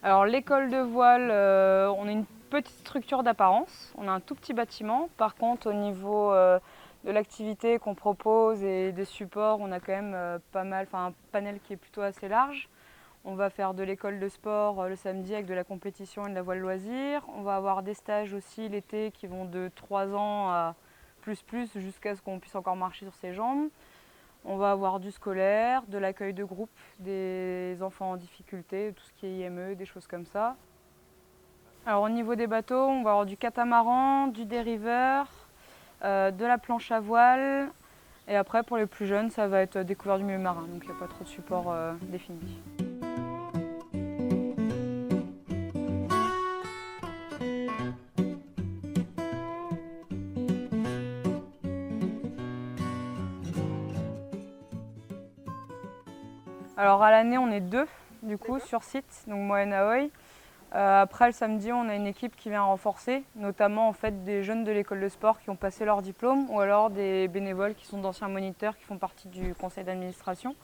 Alors l'école de voile, on a une petite structure d'apparence, on a un tout petit bâtiment. Par contre, au niveau de l'activité qu'on propose et des supports, on a quand même pas mal, enfin un panel qui est plutôt assez large. On va faire de l'école de sport le samedi avec de la compétition et de la voile loisir. On va avoir des stages aussi l'été qui vont de 3 ans à plus jusqu'à ce qu'on puisse encore marcher sur ses jambes. On va avoir du scolaire, de l'accueil de groupe, des enfants en difficulté, tout ce qui est IME, des choses comme ça. Alors au niveau des bateaux, on va avoir du catamaran, du dériveur, de la planche à voile. Et après, pour les plus jeunes, ça va être découvert du milieu marin, donc il n'y a pas trop de support défini. Alors à l'année, on est deux, du coup, sur site, donc moi et Naoi. Après, le samedi, on a une équipe qui vient renforcer, notamment en fait, des jeunes de l'école de sport qui ont passé leur diplôme ou alors des bénévoles qui sont d'anciens moniteurs qui font partie du conseil d'administration.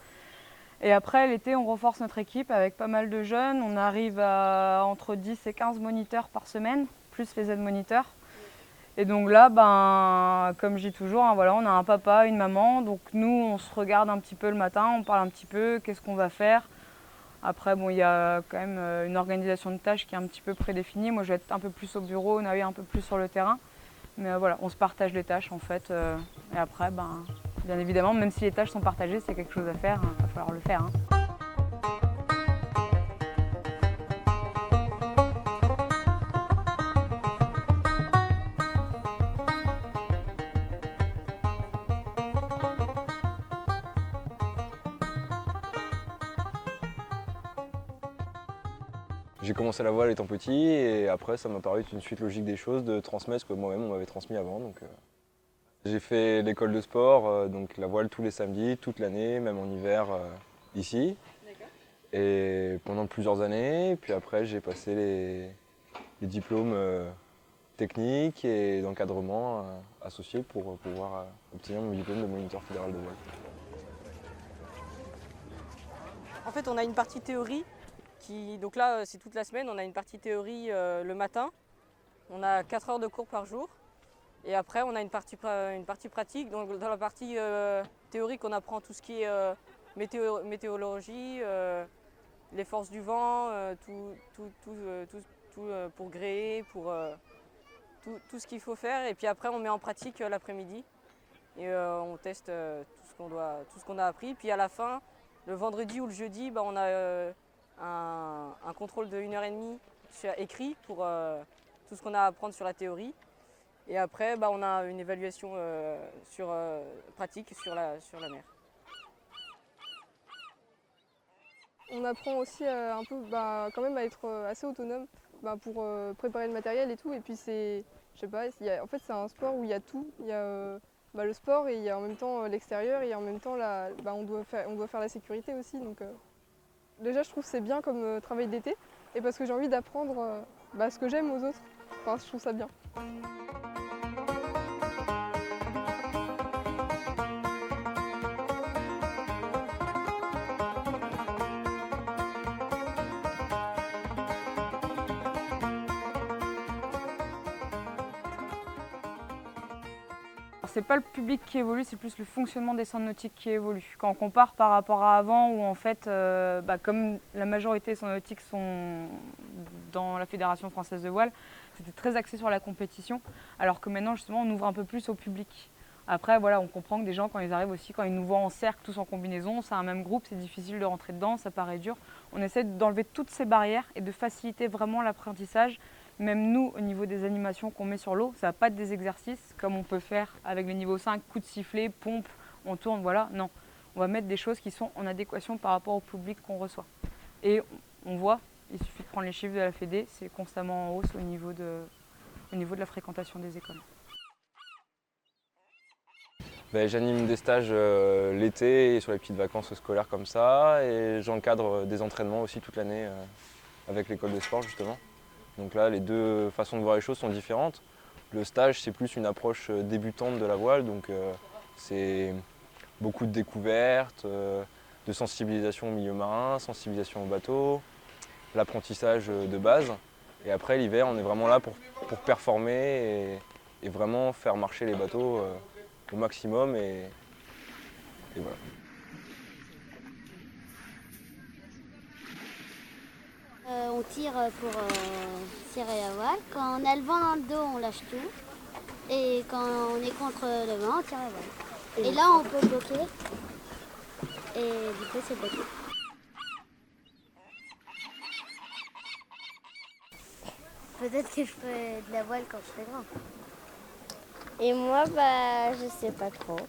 Et après, l'été, on renforce notre équipe avec pas mal de jeunes. On arrive à entre 10 et 15 moniteurs par semaine, plus les aides-moniteurs. Et donc là, comme je dis toujours, hein, voilà, on a un papa, une maman. Donc nous, on se regarde un petit peu le matin, on parle un petit peu, qu'est-ce qu'on va faire. Après, bon, il y a quand même une organisation de tâches qui est un petit peu prédéfinie. Moi, je vais être un peu plus au bureau, Naoui un peu plus sur le terrain. Mais voilà, on se partage les tâches en fait. Et après, bien évidemment, même si les tâches sont partagées, c'est quelque chose à faire, il va falloir le faire. J'ai commencé la voile étant petit et après ça m'a paru être une suite logique des choses de transmettre ce que moi-même on m'avait transmis avant. J'ai fait l'école de sport, donc la voile tous les samedis, toute l'année, même en hiver ici. Et pendant plusieurs années, puis après j'ai passé les diplômes techniques et d'encadrement associés pour pouvoir obtenir mon diplôme de moniteur fédéral de voile. En fait, on a une partie théorie donc là, c'est toute la semaine. On a une partie théorie le matin. On a 4 heures de cours par jour. Et après, on a une partie pratique. Donc dans la partie théorique, on apprend tout ce qui est météorologie, les forces du vent, tout pour gréer, tout ce qu'il faut faire. Et puis après, on met en pratique l'après-midi. Et on teste tout ce qu'on a appris. Puis à la fin, le vendredi ou le jeudi, on a un contrôle de 1h30 écrit pour tout ce qu'on a à apprendre sur la théorie. Et après, on a une évaluation pratique sur la mer. On apprend aussi un peu quand même à être assez autonome pour préparer le matériel et tout. Et puis je sais pas, en fait c'est un sport où il y a tout. Il y a le sport et il y a en même temps l'extérieur et en même temps on doit faire la sécurité aussi. Donc déjà je trouve que c'est bien comme travail d'été et parce que j'ai envie d'apprendre ce que j'aime aux autres. Enfin, je trouve ça bien. C'est pas le public qui évolue, c'est plus le fonctionnement des centres nautiques qui évolue. Quand on compare par rapport à avant, où en fait, comme la majorité des centres nautiques sont dans la Fédération française de voile, c'était très axé sur la compétition, alors que maintenant justement on ouvre un peu plus au public. Après voilà, on comprend que des gens quand ils arrivent aussi, quand ils nous voient en cercle, tous en combinaison, c'est un même groupe, c'est difficile de rentrer dedans, ça paraît dur. On essaie d'enlever toutes ces barrières et de faciliter vraiment l'apprentissage. Même nous, au niveau des animations qu'on met sur l'eau, ça va pas être des exercices comme on peut faire avec le niveau 5, coup de sifflet, pompe, on tourne, voilà. Non, on va mettre des choses qui sont en adéquation par rapport au public qu'on reçoit. Et on voit, il suffit de prendre les chiffres de la Fédé, c'est constamment en hausse au niveau de la fréquentation des écoles. J'anime des stages l'été et sur les petites vacances scolaires comme ça et j'encadre des entraînements aussi toute l'année avec l'école de sport justement. Donc là, les deux façons de voir les choses sont différentes. Le stage, c'est plus une approche débutante de la voile, donc c'est beaucoup de découvertes, de sensibilisation au milieu marin, sensibilisation au bateau. l'apprentissage de base. Et après, l'hiver, on est vraiment là pour performer et vraiment faire marcher les bateaux au maximum. Et voilà. On tire pour tirer la voile. Quand on a le vent dans le dos, on lâche tout. Et quand on est contre le vent, on tire la voile. Et là, on peut bloquer. Et du coup, c'est bloqué. Peut-être que je ferai de la voile quand je serai grand. Et moi, je sais pas trop.